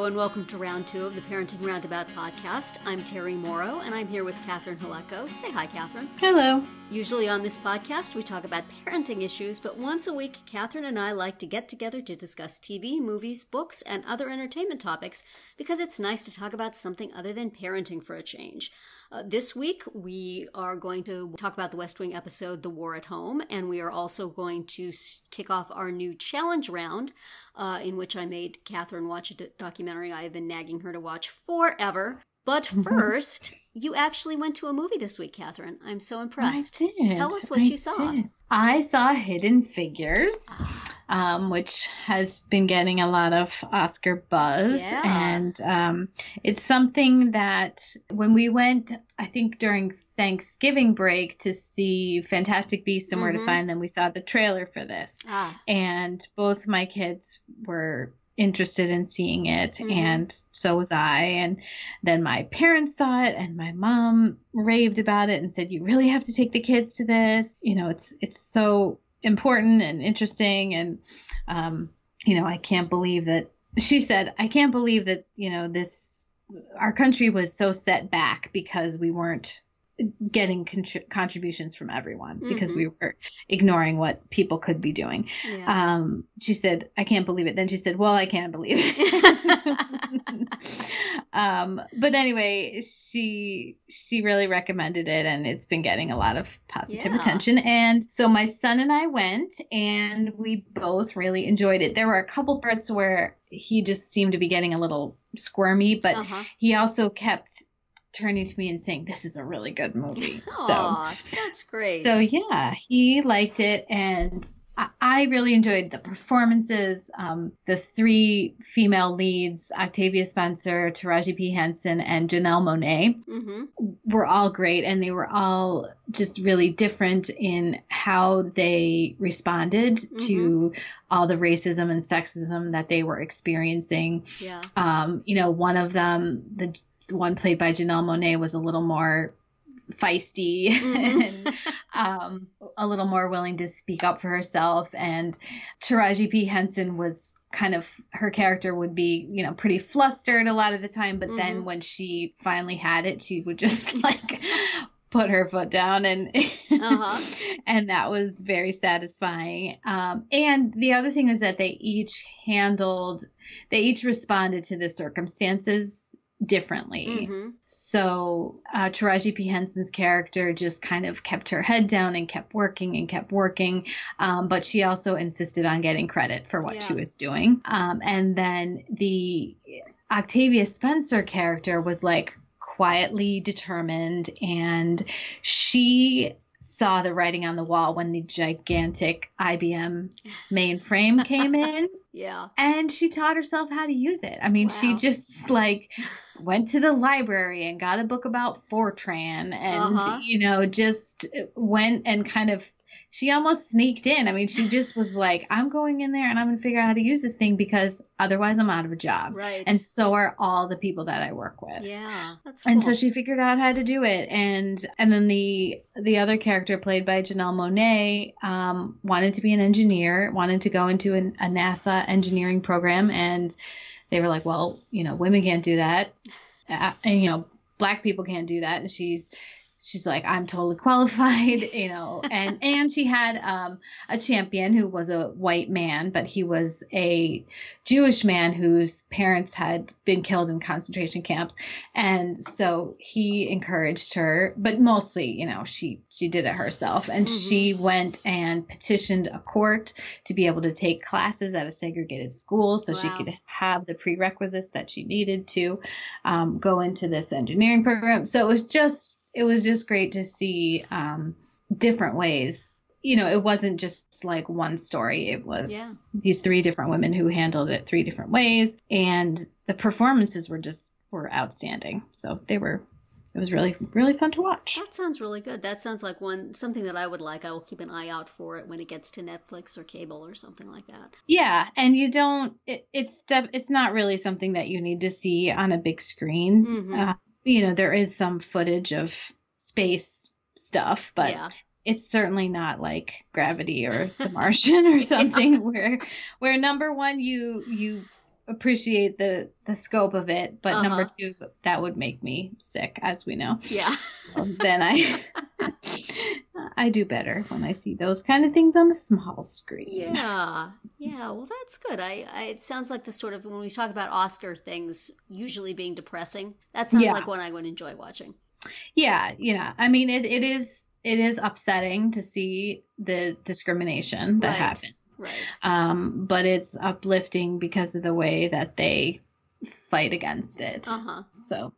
Hello and welcome to round 2 of the Parenting Roundabout podcast. I'm Terri Morrow and I'm here with Catherine Haleko. Say hi, Catherine. Hello. Usually on this podcast we talk about parenting issues, but once a week Catherine and I like to get together to discuss TV, movies, books, and other entertainment topics because it's nice to talk about something other than parenting for a change. This week we are going to talk about the West Wing episode, The War at Home, and we are also going to kick off our new challenge round in which I made Catherine watch a documentary I have been nagging her to watch forever. But first, you actually went to a movie this week, Catherine. I'm so impressed. I did. Tell us what you saw. I saw Hidden Figures, which has been getting a lot of Oscar buzz. Yeah. And it's something that when we went, I think during Thanksgiving break to see Fantastic Beasts and Where to Find Them, we saw the trailer for this. And both my kids were interested in seeing it, and so was I. And then my parents saw it, and my mom raved about it and said, "You really have to take the kids to this. You know, it's so important and interesting." And I can't believe that. She said, "I can't believe that our country was so set back because we weren't getting contributions from everyone because we were ignoring what people could be doing." Yeah. She said, "I can't believe it." Then she said, "Well, I can't believe it." But anyway, she really recommended it, and it's been getting a lot of positive attention. And so my son and I went, and we both really enjoyed it. There were a couple parts where he just seemed to be getting a little squirmy, but he also kept turning to me and saying, "This is a really good movie." Aw, so that's great. So yeah, he liked it, and I really enjoyed the performances. The 3 female leads, Octavia Spencer, Taraji P, Henson, and Janelle Monae, were all great, and they were all just really different in how they responded to all the racism and sexism that they were experiencing. Yeah. One of them, the one played by Janelle Monae, was a little more feisty and a little more willing to speak up for herself. And Taraji P. Henson was kind of, her character would be, pretty flustered a lot of the time. But then when she finally had it, she would just put her foot down, and and that was very satisfying. And the other thing is that they each responded to the circumstances differently. So Taraji P. Henson's character just kind of kept her head down and kept working, but she also insisted on getting credit for what she was doing. And then the Octavia Spencer character was quietly determined, and she saw the writing on the wall when the gigantic IBM mainframe came in. Yeah. And she taught herself how to use it. I mean, she just went to the library and got a book about Fortran and, just went and kind of, she almost sneaked in. I mean, she just was like, "I'm going in there and I'm going to figure out how to use this thing because otherwise I'm out of a job." Right. And so are all the people that I work with. Yeah. That's cool. And so she figured out how to do it. And then the other character played by Janelle Monae wanted to be an engineer, wanted to go into a NASA engineering program. And they were like, "Well, women can't do that. And, Black people can't do that." And she's like, "I'm totally qualified," and she had a champion who was a white man, but he was a Jewish man whose parents had been killed in concentration camps. And so he encouraged her, but mostly, she did it herself. And she went and petitioned a court to be able to take classes at a segregated school so she could have the prerequisites that she needed to go into this engineering program. So it was just great to see different ways. It wasn't just like one story. It was these 3 different women who handled it 3 different ways. And the performances were outstanding. So it was really, really fun to watch. That sounds really good. That sounds like something that I would like. I will keep an eye out for it when it gets to Netflix or cable or something like that. Yeah. And it's not really something that you need to see on a big screen. There is some footage of space stuff, but it's certainly not like Gravity or The Martian or something where number one, you appreciate the scope of it, but number two, that would make me sick, as we know. Yeah. So then I do better when I see those kind of things on the small screen. Yeah. Well, that's good. It sounds like the sort of, when we talk about Oscar things usually being depressing, that sounds like one I would enjoy watching. Yeah. I mean, it is upsetting to see the discrimination that happened. Right. But it's uplifting because of the way that they fight against it. So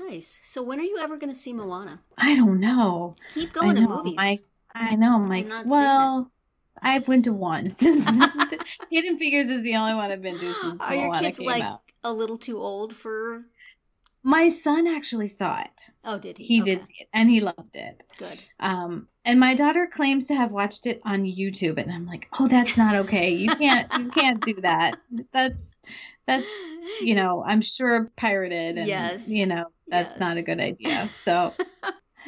nice. So when are you ever going to see Moana? I don't know. Keep going to movies. I know, Mike. Well, I went to one. Hidden Figures is the only one I've been to since Moana came out. Are your kids a little too old for? My son actually saw it. Oh, did he? He did see it, and he loved it. Good. And my daughter claims to have watched it on YouTube, and I'm like, oh, that's not okay. You can't do that. That's I'm sure pirated, and that's not a good idea. So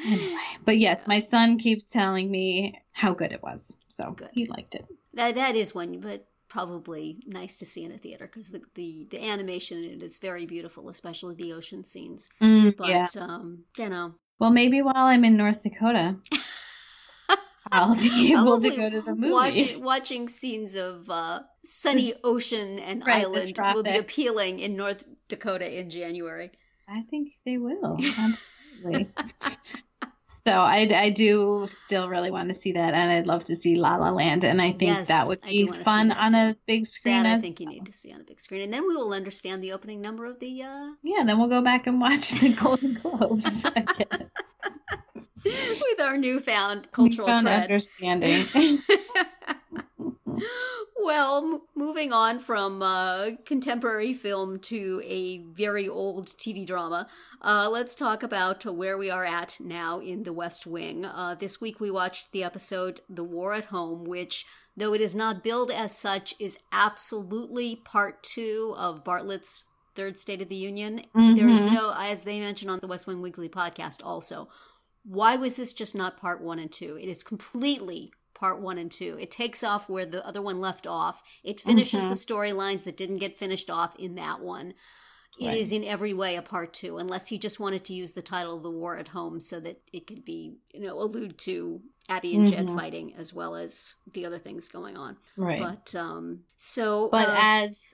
anyway, but yes, my son keeps telling me how good it was, so good. He liked it. That is one, but probably nice to see in a theater because the animation in it is very beautiful, especially the ocean scenes. But well, maybe while I'm in North Dakota, I'll be able to go to the movies. Watching scenes of sunny ocean and island will be appealing in North Dakota in January. I think they will. Absolutely. So I do still really want to see that, and I'd love to see La La Land, and I think that would be fun on a big screen. I think you need to see on a big screen, and then we will understand the opening number of the... Yeah, then we'll go back and watch the Golden Globes again. With our newfound cultural understanding. Well, moving on from contemporary film to a very old TV drama, let's talk about where we are at now in the West Wing. This week we watched the episode The War at Home, which, though it is not billed as such, is absolutely part 2 of Bartlet's Third State of the Union. There's no, as they mentioned on the West Wing Weekly podcast also, why was this just not part 1 and 2? It is completely part 1 and 2. It takes off where the other one left off. It finishes the storylines that didn't get finished off in that one. It is in every way a part 2, unless he just wanted to use the title The War at Home so that it could be, allude to Abby and Jed fighting as well as the other things going on. Right. But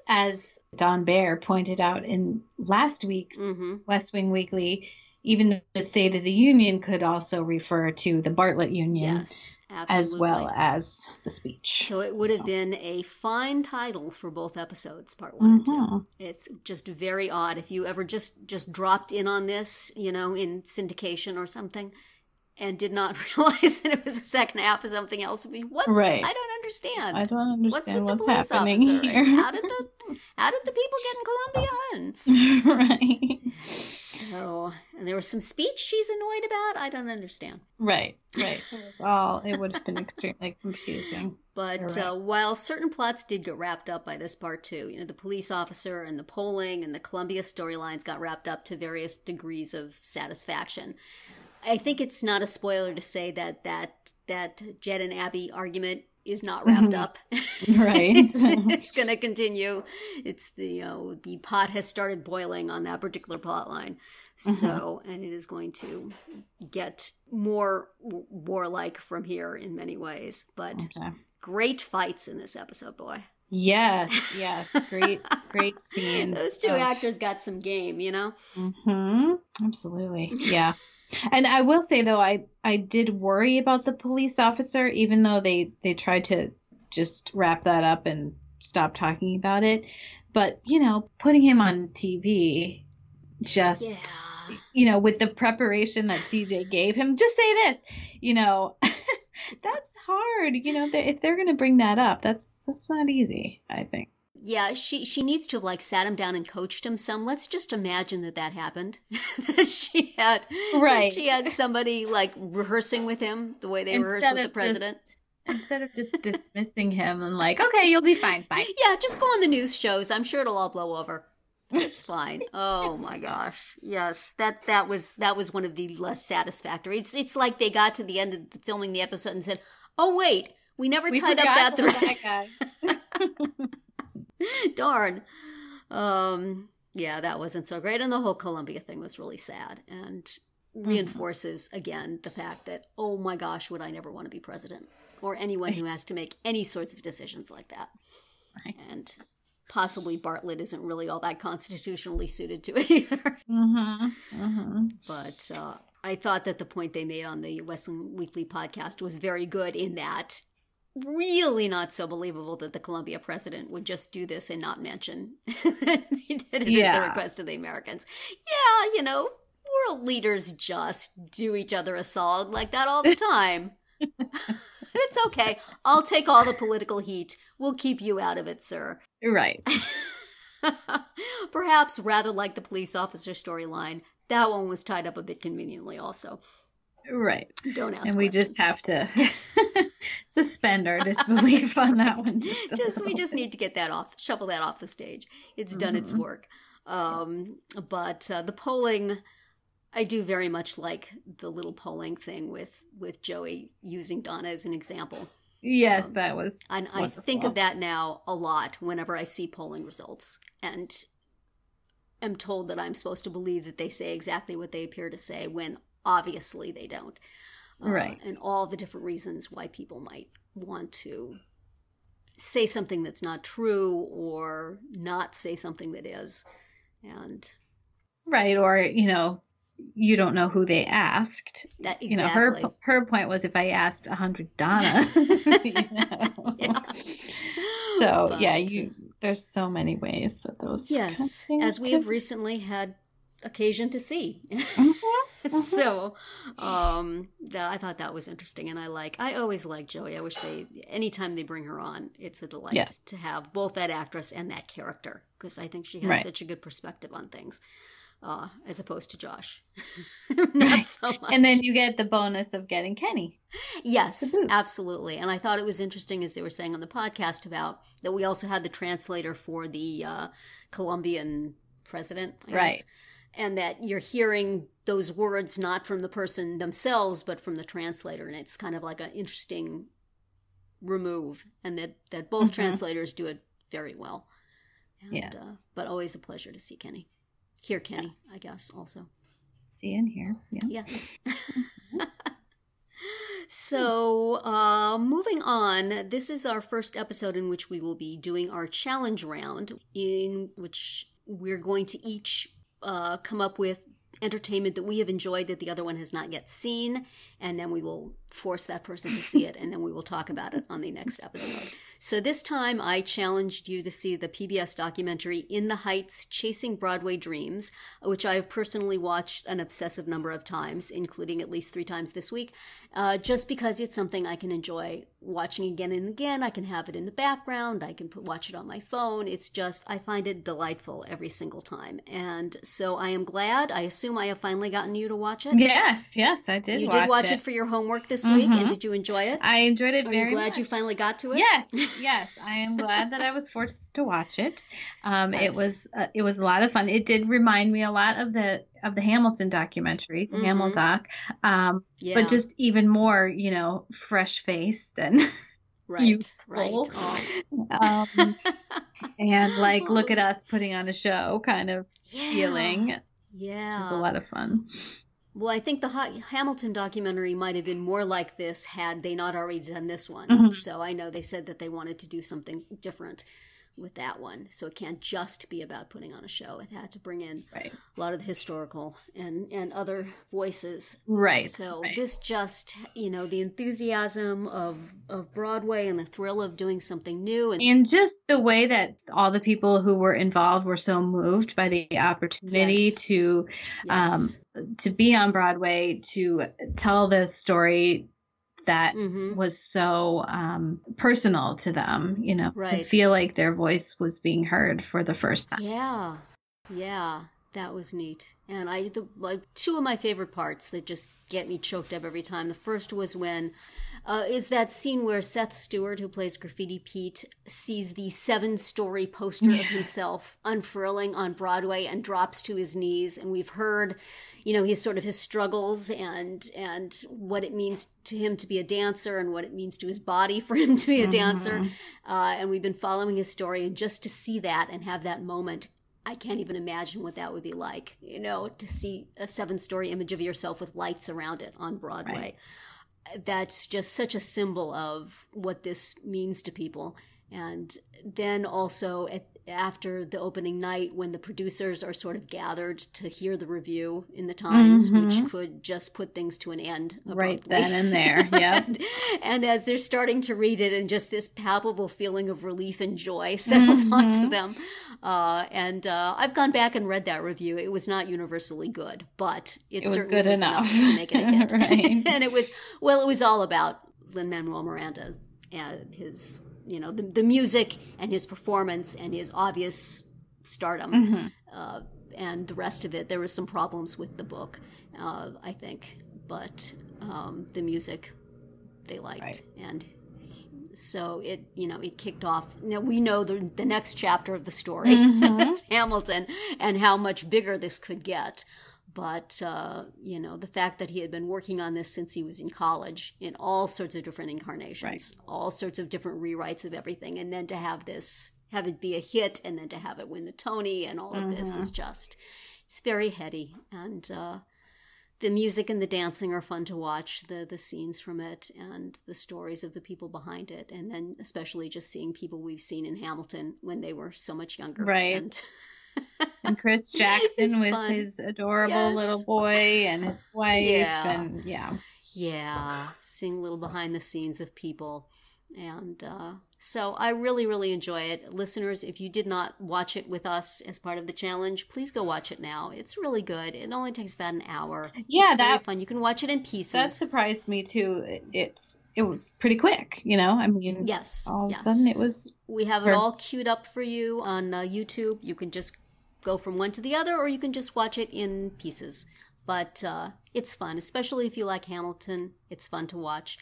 as Don Baer pointed out in last week's West Wing Weekly, even the State of the Union could also refer to the Bartlet Union, yes, absolutely, as well as the speech. So it would have been a fine title for both episodes, part 1 and 2. It's just very odd. If you ever just dropped in on this, in syndication or something, and did not realize that it was a second half of something else, I don't understand. I don't understand what's happening here. How did the people get in Colombia? Right. So, and there was some speech she's annoyed about. I don't understand. Right. It would have been extremely confusing. But while certain plots did get wrapped up by this part 2, the police officer and the polling and the Columbia storylines got wrapped up to various degrees of satisfaction. I think it's not a spoiler to say that Jed and Abby argument is not wrapped up. Right. It's going to continue. It's the pot has started boiling on that particular plot line. So, and it is going to get more warlike from here in many ways. But great fights in this episode, boy. Yes. Great scenes. Those two actors got some game, Absolutely. Yeah. And I will say, though, I did worry about the police officer, even though they tried to just wrap that up and stop talking about it. But, putting him on TV, just, with the preparation that CJ gave him, just say this, that's hard. If they're going to bring that up, that's not easy, I think. Yeah, she needs to have sat him down and coached him some. Let's just imagine that happened. That she had somebody rehearsing with him the way they rehearse with the president. Instead of just dismissing him and okay, you'll be fine. Bye. Yeah, just go on the news shows. I'm sure it'll all blow over. It's fine. Oh my gosh. Yes, that was one of the less satisfactory. It's like they got to the end of filming the episode and said, "Oh wait, we never tied up that thread." Darn. Yeah, that wasn't so great. And the whole Columbia thing was really sad and reinforces, again, the fact that, oh my gosh, would I never want to be president or anyone who has to make any sorts of decisions like that. Right. And possibly Bartlet isn't really all that constitutionally suited to it either. But I thought that the point they made on the West Wing Weekly podcast was very good in that really not so believable that the Columbia president would just do this and not mention he did it at the request of the Americans. Yeah, you know, world leaders just do each other a solid like that all the time. It's okay. I'll take all the political heat. We'll keep you out of it, sir. Right. Perhaps rather like the police officer storyline, that one was tied up a bit conveniently also. Right. Don't ask And we questions. just have to suspend our disbelief on that one. We just need to get that off, shuffle that off the stage. It's done its work. But the polling, I do very much like the little polling thing with Joey using Donna as an example. Yes, that was And wonderful. I think of that now a lot whenever I see polling results and am told that I'm supposed to believe that they say exactly what they appear to say when obviously they don't. Right. And all the different reasons why people might want to say something that's not true or not say something that is. And right, or, you know, you don't know who they asked. That exactly. You know, her point was, if I asked 100 Donna, you know. Yeah. So But, there's so many ways that those kind of things as we have recently had occasion to see. So I thought that was interesting, and I always like Joey. I wish anytime they bring her on, it's a delight to have both that actress and that character, because I think she has such a good perspective on things. As opposed to Josh. Not so much. And then you get the bonus of getting Kenny. Yes, absolutely. And I thought it was interesting, as they were saying on the podcast, about that we also had the translator for the Colombian president, I guess, and that you're hearing those words not from the person themselves, but from the translator. And it's kind of like an interesting remove, and that both translators do it very well. And, but always a pleasure to see Kenny. Hear Kenny, I guess, also. See and hear, yeah. So, moving on, this is our first episode in which we will be doing our challenge round, in which we're going to each come up with entertainment that we have enjoyed that the other one has not yet seen, and then we will force that person to see it, and then we will talk about it on the next episode. So this time I challenged you to see the PBS documentary In the Heights, Chasing Broadway Dreams, which I have personally watched an obsessive number of times, including at least 3 times this week, just because it's something I can enjoy watching again and again. I can have it in the background. I can watch it on my phone. It's just, I find it delightful every single time. And so I am glad. I assume I have finally gotten you to watch it. Yes, I did. You did watch it for your homework this week, and did you enjoy it? I enjoyed it very much. Are you glad you finally got to it? Yes, I am glad that I was forced to watch it. It was a lot of fun. It did remind me a lot of the Hamilton documentary, the Hamil doc, but just even more, you know, fresh faced and youthful. And like, look at us putting on a show kind of feeling. Yeah, which is a lot of fun. Well, I think the Hamilton documentary might have been more like this had they not already done this one. So I know they said that they wanted to do something different with that one. So it can't just be about putting on a show. It had to bring in a lot of the historical and other voices. So this just, you know, the enthusiasm of Broadway and the thrill of doing something new. And just the way that all the people who were involved were so moved by the opportunity to be on Broadway, to tell the story that was so personal to them, you know, to feel like their voice was being heard for the first time. Yeah, that was neat. And like 2 of my favorite parts that just get me choked up every time. The first was when is that scene where Seth Stewart, who plays Graffiti Pete, sees the 7-story poster of himself unfurling on Broadway and drops to his knees. And we've heard, you know, his struggles and what it means to him to be a dancer and what it means to his body for him to be a dancer. And we've been following his story, and just to see that and have that moment I can't even imagine what that would be like, to see a 7-story image of yourself with lights around it on Broadway. Right. That's just such a symbol of what this means to people. And then also after the opening night, when the producers are sort of gathered to hear the review in the Times, which could just put things to an end abruptly. Right then and there, yeah. and as they're starting to read it, and just this palpable feeling of relief and joy settles onto them. I've gone back and read that review. It was not universally good, but it was certainly good enough to make it a hit. Right. And it was all about Lin-Manuel Miranda and his, the music and his performance and his obvious stardom, and the rest of it. There was some problems with the book, I think, but the music they liked. Right. And so it kicked off. Now we know the next chapter of the story of Hamilton and how much bigger this could get. But, the fact that he had been working on this since he was in college in all sorts of different incarnations, all sorts of different rewrites of everything. And then to have it be a hit, and then to have it win the Tony and all of this is just, it's very heady. And the music and the dancing are fun to watch, the scenes from it and the stories of the people behind it. And then especially just seeing people we've seen in Hamilton when they were so much younger. Right. And Chris Jackson with his adorable little boy and his wife. Seeing a little behind the scenes of people. And so I really, really enjoy it. Listeners, if you did not watch it with us as part of the challenge, please go watch it now. It's really good. It only takes about an hour. Yeah, it's very fun. You can watch it in pieces. That surprised me too. It was pretty quick, I mean, all of a sudden it was. We have it all queued up for you on YouTube. You can just go from one to the other, or you can just watch it in pieces. But it's fun, especially if you like Hamilton. It's fun to watch.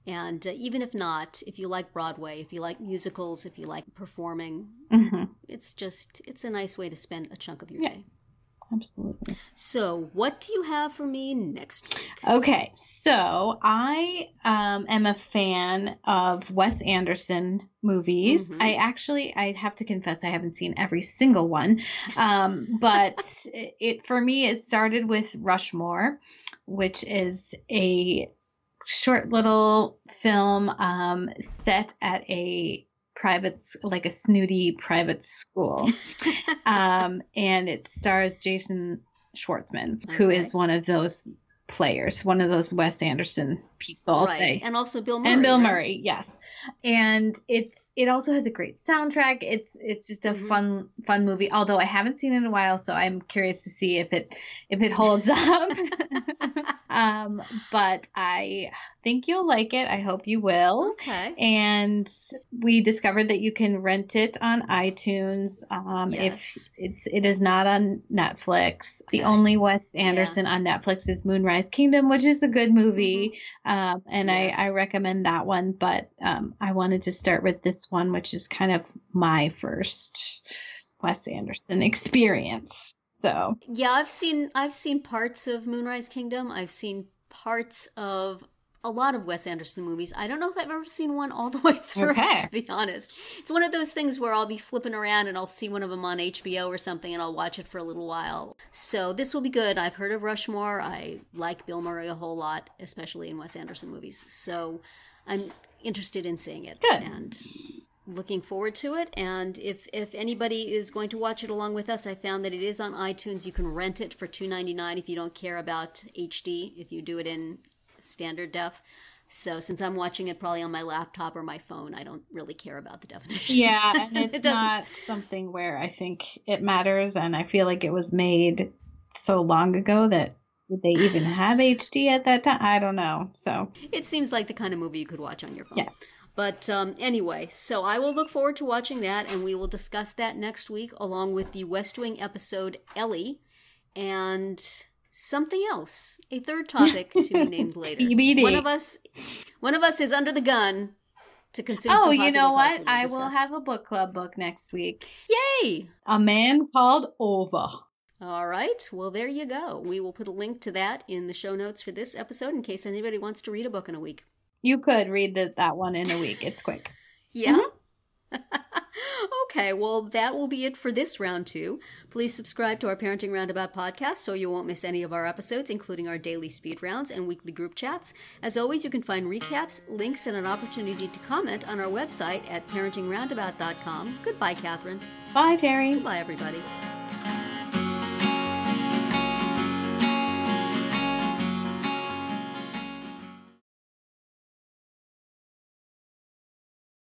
And even if not, if you like Broadway, if you like musicals, if you like performing, it's a nice way to spend a chunk of your day. Absolutely. So what do you have for me next week? Okay, so I am a fan of Wes Anderson movies. I have to confess I haven't seen every single one. But for me, it started with Rushmore, which is a short little film set at a like a snooty private school. And it stars Jason Schwartzman, who is one of those players, one of those Wes Anderson people. Right. And also Bill Murray. And Bill Murray, yes. And it also has a great soundtrack. It's just a fun movie, although I haven't seen it in a while, so I'm curious to see if it holds up. But I think you'll like it. I hope you will. Okay. And we discovered that you can rent it on iTunes. If it is not on Netflix. Okay. The only Wes Anderson on Netflix is Moonrise Kingdom, which is a good movie. And I recommend that one, but I wanted to start with this one, which is kind of my first Wes Anderson experience. So I've seen parts of Moonrise Kingdom. I've seen parts of a lot of Wes Anderson movies. I don't know if I've ever seen one all the way through, to be honest. It's one of those things where I'll be flipping around and I'll see one of them on HBO or something and I'll watch it for a little while. So this will be good. I've heard of Rushmore. I like Bill Murray a whole lot, especially in Wes Anderson movies. So I'm interested in seeing it. Good. And looking forward to it. And if anybody is going to watch it along with us, I found that it is on iTunes. You can rent it for $2.99 if you don't care about HD, if you do it in standard def. So since I'm watching it probably on my laptop or my phone, I don't really care about the definition. Yeah, and it's not something where I think it matters, and I feel like it was made so long ago that did they even have HD at that time? I don't know. So it seems like the kind of movie you could watch on your phone. Yes. But anyway, so I will look forward to watching that, and we will discuss that next week along with the West Wing episode Ellie and something else, a third topic to be named later. TBD. One of us is under the gun to consume. Oh, you know what? I will have a book club book next week. Yay! A Man Called Ova. All right. Well, there you go. We will put a link to that in the show notes for this episode in case anybody wants to read a book in a week. You could read that one in a week. It's quick. Yeah. Okay, well, that will be it for this round 2. Please subscribe to our Parenting Roundabout podcast so you won't miss any of our episodes, including our daily speed rounds and weekly group chats. As always, you can find recaps, links, and an opportunity to comment on our website at parentingroundabout.com. Goodbye, Catherine. Bye, Terri. Goodbye, everybody.